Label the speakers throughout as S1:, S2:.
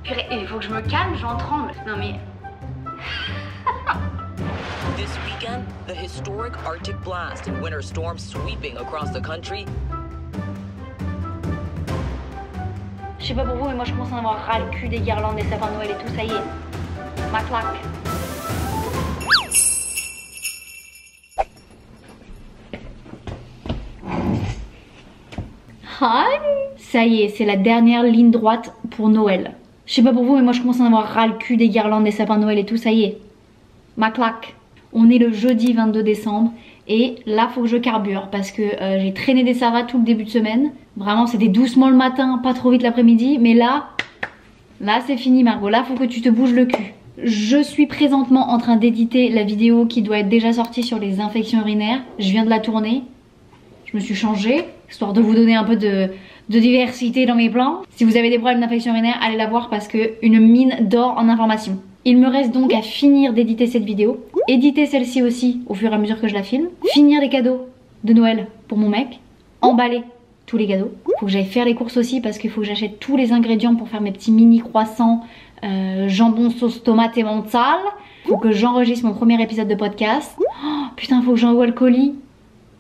S1: Purée, il faut que je me calme, j'en tremble. Non mais...
S2: This weekend, the historic Arctic blast and winter storm sweeping across the country.
S1: Je sais pas pour vous, mais moi je commence à en avoir ras le cul des guirlandes, des sapins de Noël et tout, ça y est. Ma claque. Hi. Ça y est, c'est la dernière ligne droite pour Noël. Je sais pas pour vous, mais moi je commence à en avoir ras le cul des guirlandes, des sapins de Noël et tout, ça y est. Ma claque. On est le jeudi 22 décembre et là faut que je carbure parce que j'ai traîné des savates tout le début de semaine. Vraiment c'était doucement le matin, pas trop vite l'après-midi, mais là c'est fini Margot, là faut que tu te bouges le cul. Je suis présentement en train d'éditer la vidéo qui doit être déjà sortie sur les infections urinaires. Je viens de la tourner, je me suis changée, histoire de vous donner un peu de diversité dans mes plans. Si vous avez des problèmes d'infection urinaire, allez la voir parce que une mine d'or en informations. Il me reste donc à finir d'éditer cette vidéo, éditer celle-ci aussi au fur et à mesure que je la filme, finir les cadeaux de Noël pour mon mec, emballer tous les cadeaux. Faut que j'aille faire les courses aussi parce qu'il faut que j'achète tous les ingrédients pour faire mes petits mini croissants, jambon sauce tomate et mental. Faut que j'enregistre mon premier épisode de podcast. Oh, putain, faut que j'envoie le colis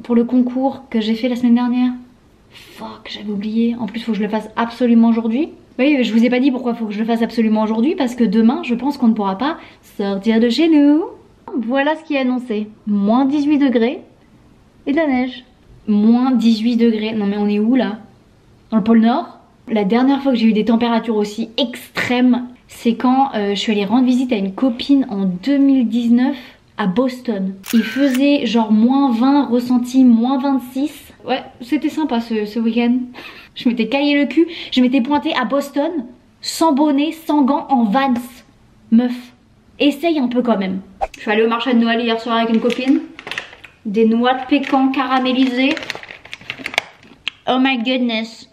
S1: pour le concours que j'ai fait la semaine dernière. Fuck, j'avais oublié. En plus, faut que je le fasse absolument aujourd'hui. Oui, je vous ai pas dit pourquoi il faut que je le fasse absolument aujourd'hui, parce que demain, je pense qu'on ne pourra pas sortir de chez nous. Voilà ce qui est annoncé. Moins 18 degrés et de la neige. Moins 18 degrés. Non mais on est où là? Dans le pôle Nord? La dernière fois que j'ai eu des températures aussi extrêmes, c'est quand je suis allée rendre visite à une copine en 2019 à Boston. Il faisait genre moins 20, ressenti moins 26. Ouais, c'était sympa ce week-end. Je m'étais caillé le cul, je m'étais pointée à Boston, sans bonnet, sans gants, en Vans. Meuf, essaye un peu quand même. Je suis allée au marché de Noël hier soir avec une copine. Des noix de pécan caramélisées. Oh my goodness.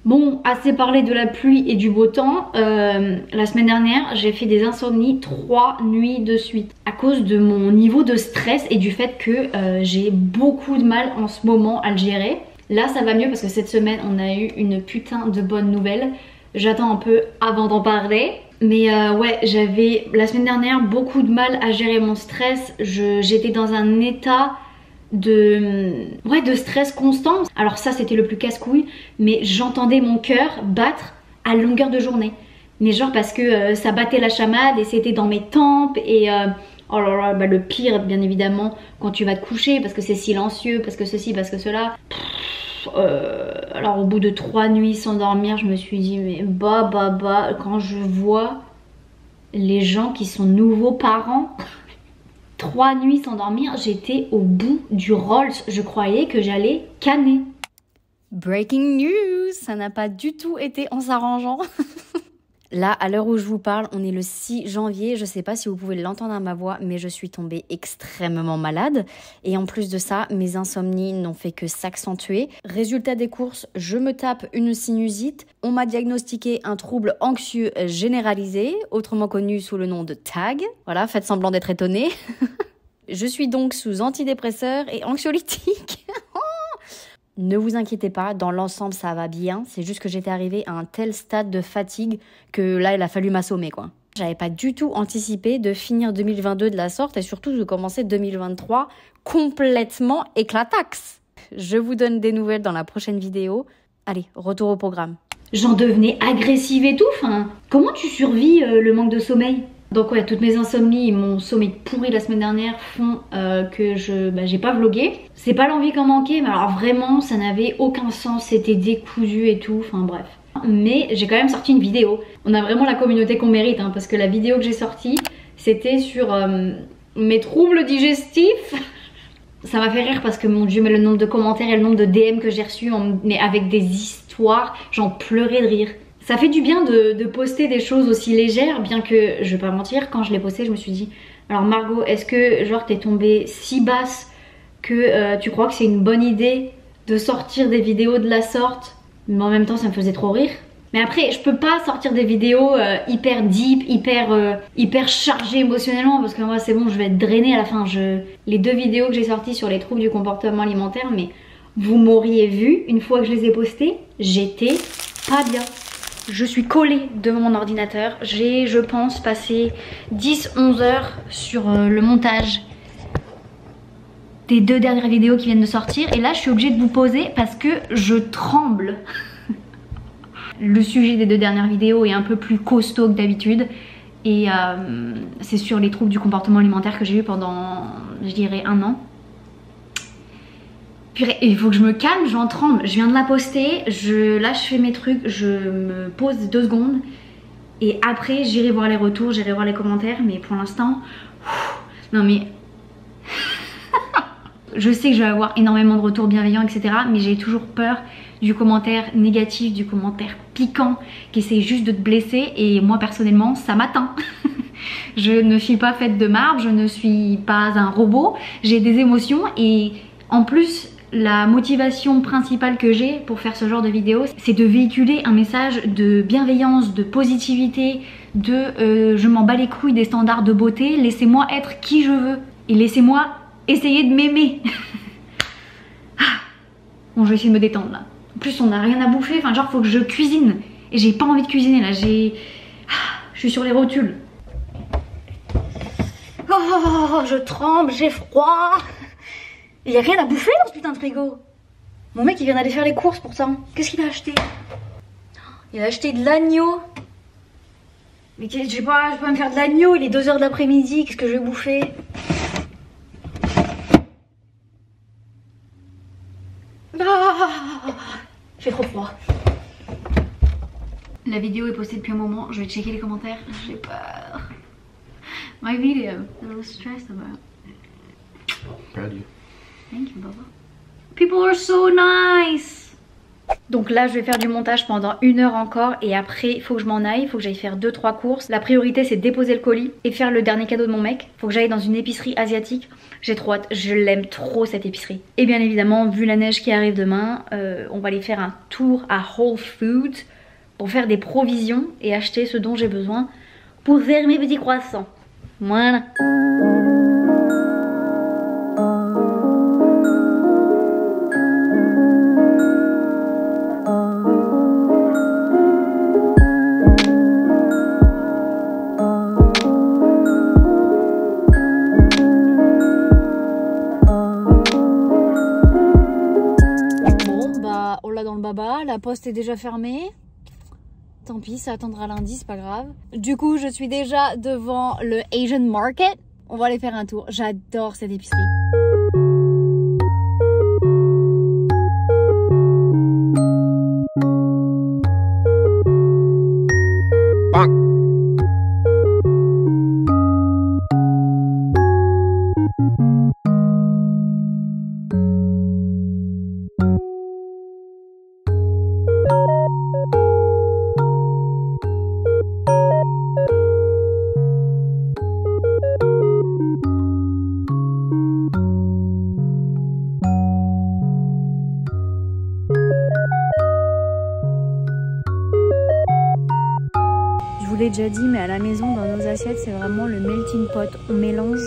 S1: Bon, assez parlé de la pluie et du beau temps. La semaine dernière, j'ai fait des insomnies 3 nuits de suite. À cause de mon niveau de stress et du fait que j'ai beaucoup de mal en ce moment à le gérer. Là ça va mieux parce que cette semaine on a eu une putain de bonne nouvelle. J'attends un peu avant d'en parler. Mais ouais, j'avais la semaine dernière beaucoup de mal à gérer mon stress. J'étais dans un état de stress constant. Alors ça c'était le plus casse-couille, mais j'entendais mon cœur battre à longueur de journée. Mais genre parce que ça battait la chamade et c'était dans mes tempes et... oh là là, bah le pire bien évidemment quand tu vas te coucher parce que c'est silencieux, parce que ceci, parce que cela. Alors au bout de 3 nuits sans dormir, je me suis dit mais quand je vois les gens qui sont nouveaux parents, 3 nuits sans dormir, j'étais au bout du Rolls. Je croyais que j'allais canner.
S3: Breaking news, ça n'a pas du tout été en s'arrangeant. Là, à l'heure où je vous parle, on est le 6 janvier. Je sais pas si vous pouvez l'entendre à ma voix, mais je suis tombée extrêmement malade. Et en plus de ça, mes insomnies n'ont fait que s'accentuer. Résultat des courses, je me tape une sinusite. On m'a diagnostiqué un trouble anxieux généralisé, autrement connu sous le nom de TAG. Voilà, faites semblant d'être étonnés. Je suis donc sous antidépresseurs et anxiolytiques. Ne vous inquiétez pas, dans l'ensemble ça va bien, c'est juste que j'étais arrivée à un tel stade de fatigue que là il a fallu m'assommer quoi. J'avais pas du tout anticipé de finir 2022 de la sorte et surtout de commencer 2023 complètement éclataxe. Je vous donne des nouvelles dans la prochaine vidéo. Allez, retour au programme.
S1: J'en devenais agressive et tout, enfin, comment tu survis le manque de sommeil? Donc ouais, toutes mes insomnies et mon sommeil pourri la semaine dernière font que j'ai pas vlogué. C'est pas l'envie qu'en manquait, mais alors vraiment ça n'avait aucun sens, c'était décousu et tout, enfin bref. Mais j'ai quand même sorti une vidéo. On a vraiment la communauté qu'on mérite, hein, parce que la vidéo que j'ai sortie, c'était sur mes troubles digestifs. Ça m'a fait rire parce que mon dieu, mais le nombre de commentaires et le nombre de DM que j'ai reçus, mais avec des histoires, j'en pleurais de rire. Ça fait du bien de poster des choses aussi légères, bien que, je vais pas mentir, quand je l'ai posté, je me suis dit, alors Margot, est-ce que genre t'es tombée si basse que tu crois que c'est une bonne idée de sortir des vidéos de la sorte? Mais en même temps, ça me faisait trop rire. Mais après, je peux pas sortir des vidéos hyper deep, hyper chargées émotionnellement, parce que moi c'est bon, je vais être drainée à la fin. Les 2 vidéos que j'ai sorties sur les troubles du comportement alimentaire, mais vous m'auriez vu, une fois que je les ai postées, j'étais pas bien. Je suis collée devant mon ordinateur. J'ai, je pense, passé 10-11 heures sur le montage des 2 dernières vidéos qui viennent de sortir. Et là, je suis obligée de vous poser parce que je tremble. Le sujet des 2 dernières vidéos est un peu plus costaud que d'habitude. Et c'est sur les troubles du comportement alimentaire que j'ai eu pendant, je dirais, 1 an. Purée, il faut que je me calme, j'en tremble. Je viens de la poster, là je fais mes trucs, je me pose 2 secondes. Et après j'irai voir les retours, j'irai voir les commentaires. Mais pour l'instant, non mais... Je sais que je vais avoir énormément de retours bienveillants, etc. Mais j'ai toujours peur du commentaire négatif, du commentaire piquant qui essaie juste de te blesser. Et moi personnellement, ça m'atteint. Je ne suis pas faite de marbre, je ne suis pas un robot. J'ai des émotions et en plus, la motivation principale que j'ai pour faire ce genre de vidéo, c'est de véhiculer un message de bienveillance, de positivité, de je m'en bats les couilles des standards de beauté, laissez-moi être qui je veux et laissez-moi essayer de m'aimer. Bon, je vais essayer de me détendre là. En plus, on n'a rien à bouffer, enfin genre faut que je cuisine et j'ai pas envie de cuisiner là, je suis sur les rotules. Oh, je tremble, j'ai froid. Il y a rien à bouffer dans ce putain de frigo. Mon mec il vient d'aller faire les courses pour ça. Qu'est-ce qu'il a acheté? Il a acheté de l'agneau. Mais je vais pas me faire de l'agneau, il est 2 h de l'après-midi, qu'est-ce que je vais bouffer? Il fait trop froid. La vidéo est postée depuis un moment, je vais checker les commentaires, j'ai peur. My video, a little stressed about.
S4: Proud of you.
S1: Thank you, Baba. People are so nice. Donc là, je vais faire du montage pendant 1 heure encore et après, il faut que je m'en aille, il faut que j'aille faire 2-3 courses. La priorité, c'est déposer le colis et faire le dernier cadeau de mon mec. Faut que j'aille dans une épicerie asiatique. J'ai trop hâte, je l'aime trop cette épicerie. Et bien évidemment, vu la neige qui arrive demain, on va aller faire un tour à Whole Foods pour faire des provisions et acheter ce dont j'ai besoin pour faire mes petits croissants. Voilà. Dans le baba, la poste est déjà fermée. Tant pis, ça attendra lundi, c'est pas grave. Du coup, je suis déjà devant le Asian Market. On va aller faire un tour. J'adore cette épicerie. Je vous l'ai déjà dit, mais à la maison, dans nos assiettes, c'est vraiment le melting pot. On mélange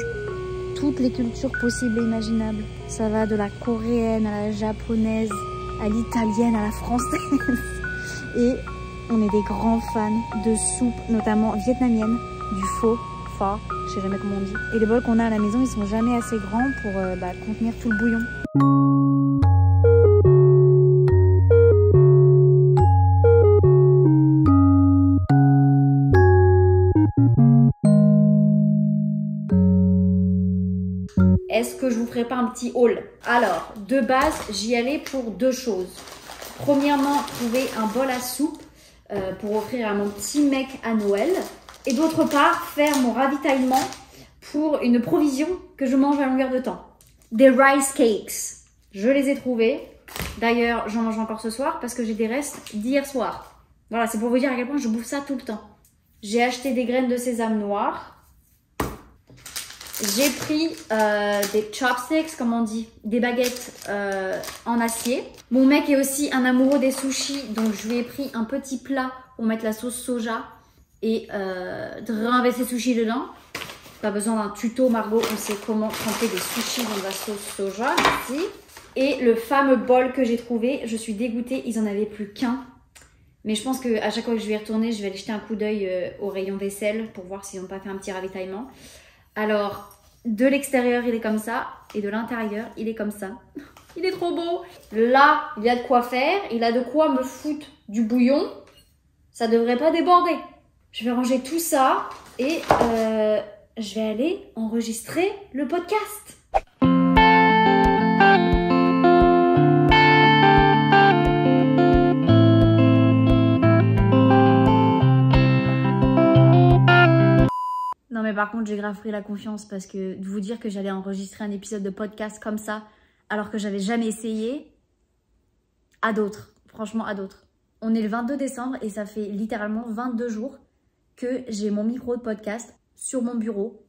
S1: toutes les cultures possibles et imaginables. Ça va de la coréenne à la japonaise, à l'italienne, à la française. Et on est des grands fans de soupe, notamment vietnamienne, du pho, pho, je sais jamais comment on dit. Et les bols qu'on a à la maison, ils sont jamais assez grands pour contenir tout le bouillon. Est-ce que je vous ferai pas un petit haul? Alors, de base, j'y allais pour 2 choses. Premièrement, trouver un bol à soupe pour offrir à mon petit mec à Noël. Et d'autre part, faire mon ravitaillement pour une provision que je mange à longueur de temps. Des rice cakes. Je les ai trouvés. D'ailleurs, j'en mange encore ce soir parce que j'ai des restes d'hier soir. Voilà, c'est pour vous dire à quel point je bouffe ça tout le temps. J'ai acheté des graines de sésame noires. J'ai pris des chopsticks, comme on dit, des baguettes en acier. Mon mec est aussi un amoureux des sushis, donc je lui ai pris un petit plat pour mettre la sauce soja et de réinvestir ses sushis dedans. Pas besoin d'un tuto, Margot, on sait comment tremper des sushis dans la sauce soja ici. Et le fameux bol que j'ai trouvé, je suis dégoûtée, ils en avaient plus qu'un.
S3: Mais je pense qu'à chaque fois que je vais y retourner, je vais aller jeter un coup d'œil au rayon vaisselle pour voir s'ils n'ont pas fait un petit ravitaillement. Alors, de l'extérieur, il est comme ça. Et de l'intérieur, il est comme ça. Il est trop beau. Là, il y a de quoi faire. Il a de quoi me foutre du bouillon. Ça devrait pas déborder. Je vais ranger tout ça et je vais aller enregistrer le podcast. Non mais par contre j'ai grave pris la confiance parce que de vous dire que j'allais enregistrer un épisode de podcast comme ça alors que j'avais jamais essayé, à d'autres, franchement à d'autres. On est le 22 décembre et ça fait littéralement 22 jours que j'ai mon micro de podcast sur mon bureau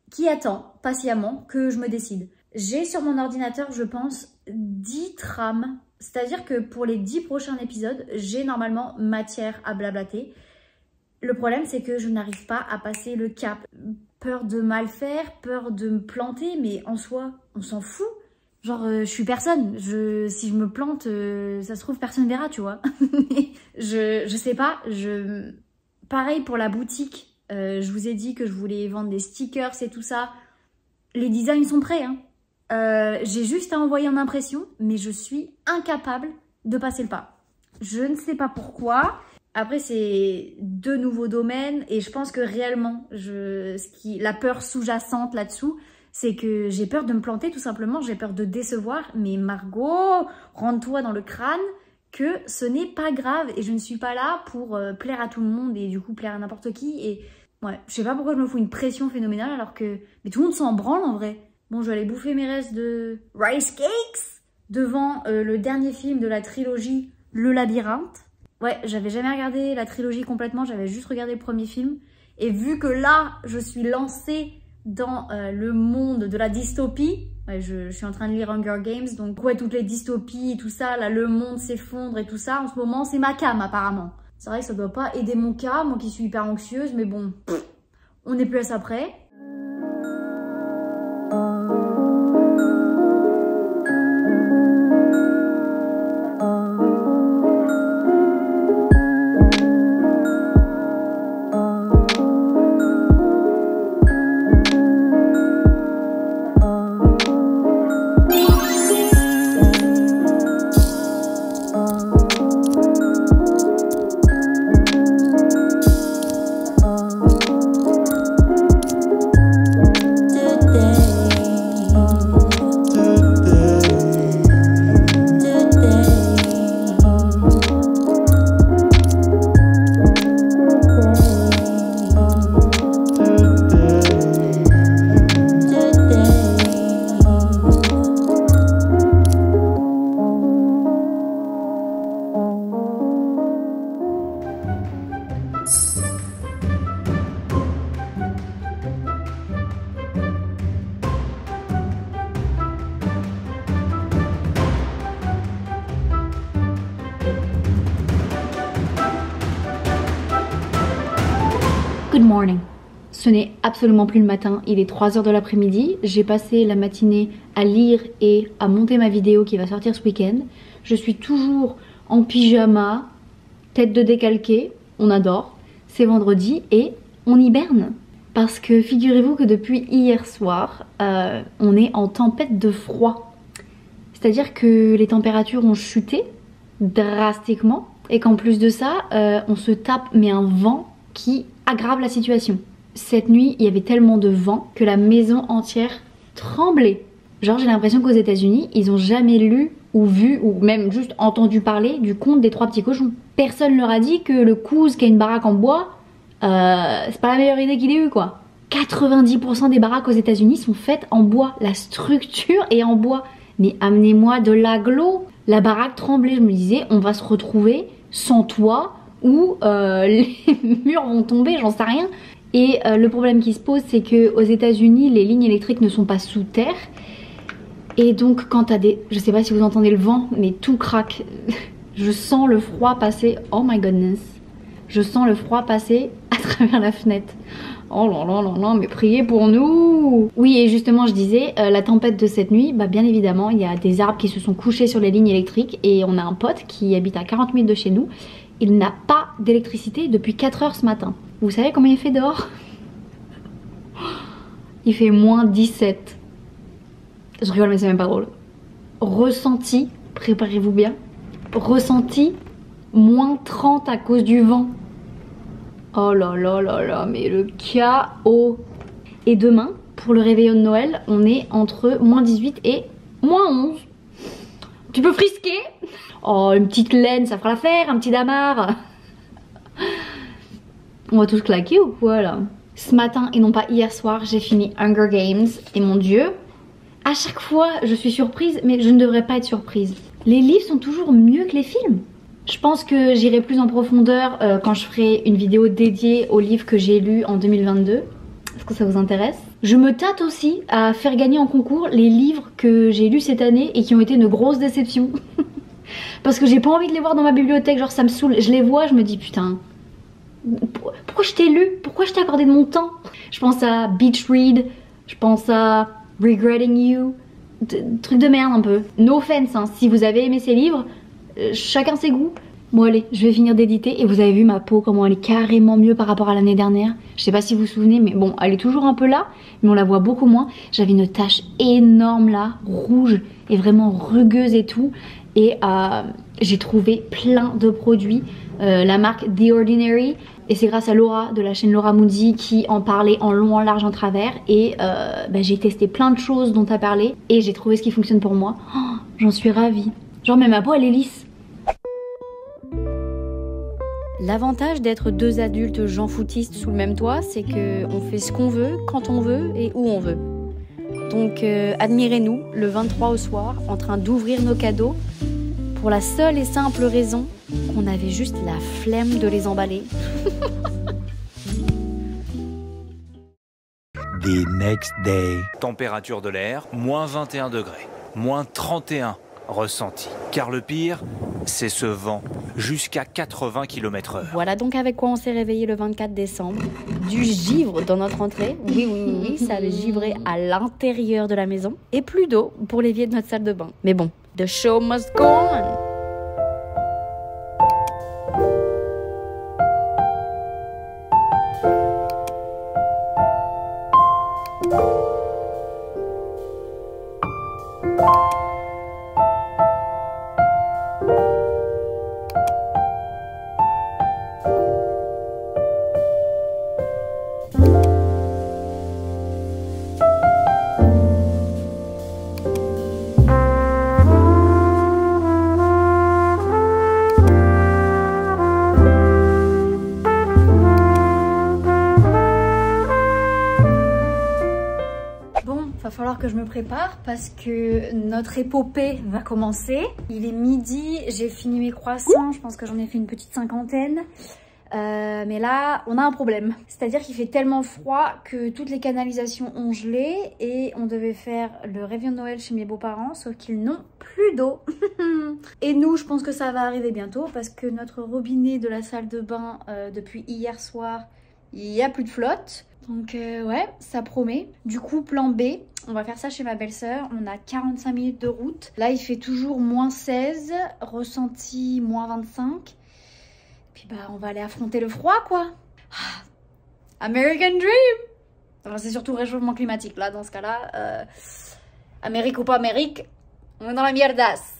S3: qui attend patiemment que je me décide. J'ai sur mon ordinateur je pense 10 trames, c'est-à-dire que pour les 10 prochains épisodes j'ai normalement matière à blablater. Le problème, c'est que je n'arrive pas à passer le cap. Peur de mal faire, peur de me planter, mais en soi, on s'en fout. Genre, je suis personne. Si je me plante, ça se trouve, personne verra, tu vois. je sais pas. Pareil pour la boutique. Je vous ai dit que je voulais vendre des stickers et tout ça. Les designs sont prêts, hein. J'ai juste à envoyer en impression, mais je suis incapable de passer le pas. Je ne sais pas pourquoi. Après, c'est 2 nouveaux domaines et je pense que réellement, la peur sous-jacente là-dessous, c'est que j'ai peur de me planter tout simplement, j'ai peur de décevoir. Mais Margot, rentre-toi dans le crâne que ce n'est pas grave et je ne suis pas là pour plaire à tout le monde et du coup plaire à n'importe qui. Et ouais, je sais pas pourquoi je me fous une pression phénoménale alors que... Mais tout le monde s'en branle en vrai. Bon, je vais aller bouffer mes restes de rice cakes devant le dernier film de la trilogie Le Labyrinthe. Ouais, j'avais jamais regardé la trilogie complètement, j'avais juste regardé le premier film. Et vu que là, je suis lancée dans le monde de la dystopie, ouais, je suis en train de lire Hunger Games, donc ouais, toutes les dystopies et tout ça, là, le monde s'effondre et tout ça, en ce moment, c'est ma came apparemment. C'est vrai que ça doit pas aider mon cas, moi qui suis hyper anxieuse, mais bon, on n'est plus à ça près. Good morning. Ce n'est absolument plus le matin, il est 3h de l'après-midi. J'ai passé la matinée à lire et à monter ma vidéo qui va sortir ce week-end. Je suis toujours en pyjama, tête de décalqué, on adore. C'est vendredi et on hiberne. Parce que figurez-vous que depuis hier soir, on est en tempête de froid. C'est-à-dire que les températures ont chuté drastiquement et qu'en plus de ça, on se tape mais un vent qui aggrave la situation. Cette nuit, il y avait tellement de vent que la maison entière tremblait. Genre, j'ai l'impression qu'aux États-Unis, ils ont jamais lu ou vu ou même juste entendu parler du conte des 3 petits cochons. Personne leur a dit que le cousin qui a une baraque en bois, c'est pas la meilleure idée qu'il ait eu quoi. 90% des baraques aux États-Unis sont faites en bois. La structure est en bois. Mais amenez-moi de l'aglo. La baraque tremblait. Je me disais, on va se retrouver sans toit ou les murs vont tomber, j'en sais rien. Et le problème qui se pose, c'est que aux États-Unis, les lignes électriques ne sont pas sous terre. Et donc, quand t'as des... Je sais pas si vous entendez le vent, mais tout craque. Je sens le froid passer. Oh my goodness. Je sens le froid passer à travers la fenêtre. Oh là là là là, mais priez pour nous. Oui, et justement, je disais, la tempête de cette nuit, bah bien évidemment, il y a des arbres qui se sont couchés sur les lignes électriques. Et on a un pote qui habite à 40 minutes de chez nous.
S1: Il n'a pas d'électricité depuis 4 heures ce matin. Vous savez combien il fait dehors? Il fait moins 17. Je rigole mais c'est même pas drôle. Ressenti, préparez-vous bien, ressenti moins 30 à cause du vent. Oh là là là là, mais le chaos. Et demain, pour le réveillon de Noël, on est entre moins 18 et moins 11. Tu peux frisquer. Oh, une petite laine, ça fera l'affaire, un petit damar. On va tous claquer ou quoi là? Ce matin et non pas hier soir, j'ai fini Hunger Games et mon Dieu, à chaque fois je suis surprise, mais je ne devrais pas être surprise. Les livres sont toujours mieux que les films. Je pense que j'irai plus en profondeur quand je ferai une vidéo dédiée aux livres que j'ai lus en 2022. Est-ce que ça vous intéresse? Je me tâte aussi à faire gagner en concours les livres que j'ai lus cette année et qui ont été une grosse déception. Parce que j'ai pas envie de les voir dans ma bibliothèque, genre ça me saoule. Je les vois, je me dis putain, pourquoi je t'ai lu? Pourquoi je t'ai accordé de mon temps? Je pense à Beach Read, je pense à Regretting You, truc de merde un peu. No offense, hein, si vous avez aimé ces livres, chacun ses goûts. Bon allez, je vais finir d'éditer et vous avez vu ma peau, comment elle est carrément mieux par rapport à l'année dernière. Je sais pas si vous vous souvenez, mais bon, elle est toujours un peu là, mais on la voit beaucoup moins. J'avais une tache énorme là, rouge et vraiment rugueuse et tout. Et j'ai trouvé plein de produits, la marque The Ordinary, et c'est grâce à Laura de la chaîne Laura Moody qui en parlait en long, en large, en travers, et j'ai testé plein de choses dont elle parlait et j'ai trouvé ce qui fonctionne pour moi. Oh, j'en suis ravie. Genre même ma peau elle est lisse.
S3: L'avantage d'être deux adultes gens foutistes sous le même toit, c'est qu'on fait ce qu'on veut, quand on veut et où on veut. Donc admirez-nous le 23 au soir en train d'ouvrir nos cadeaux pour la seule et simple raison qu'on avait juste la flemme de les emballer.
S5: The next day.
S6: Température de l'air, moins 21 degrés, moins 31 ressenti. Car le pire, c'est ce vent, jusqu'à 80 km/h.
S3: Voilà donc avec quoi on s'est réveillé le 24 décembre. Du givre dans notre entrée. Oui, ça avait givré à l'intérieur de la maison. Et plus d'eau pour l'évier de notre salle de bain. Mais bon, the show must go on.
S1: Va falloir que je me prépare parce que notre épopée va commencer. Il est midi, j'ai fini mes croissants, je pense que j'en ai fait une petite 50aine. Mais là, on a un problème. C'est-à-dire qu'il fait tellement froid que toutes les canalisations ont gelé et on devait faire le réveillon de Noël chez mes beaux-parents, sauf qu'ils n'ont plus d'eau. Et nous, je pense que ça va arriver bientôt parce que notre robinet de la salle de bain, depuis hier soir, il n'y a plus de flotte. Donc ouais, ça promet. Du coup, plan B, on va faire ça chez ma belle-sœur. On a 45 minutes de route. Là, il fait toujours moins 16, ressenti moins 25. Puis bah, on va aller affronter le froid, quoi. American Dream. Enfin, c'est surtout réchauffement climatique, là, dans ce cas-là. Amérique ou pas Amérique, on est dans la mierdasse.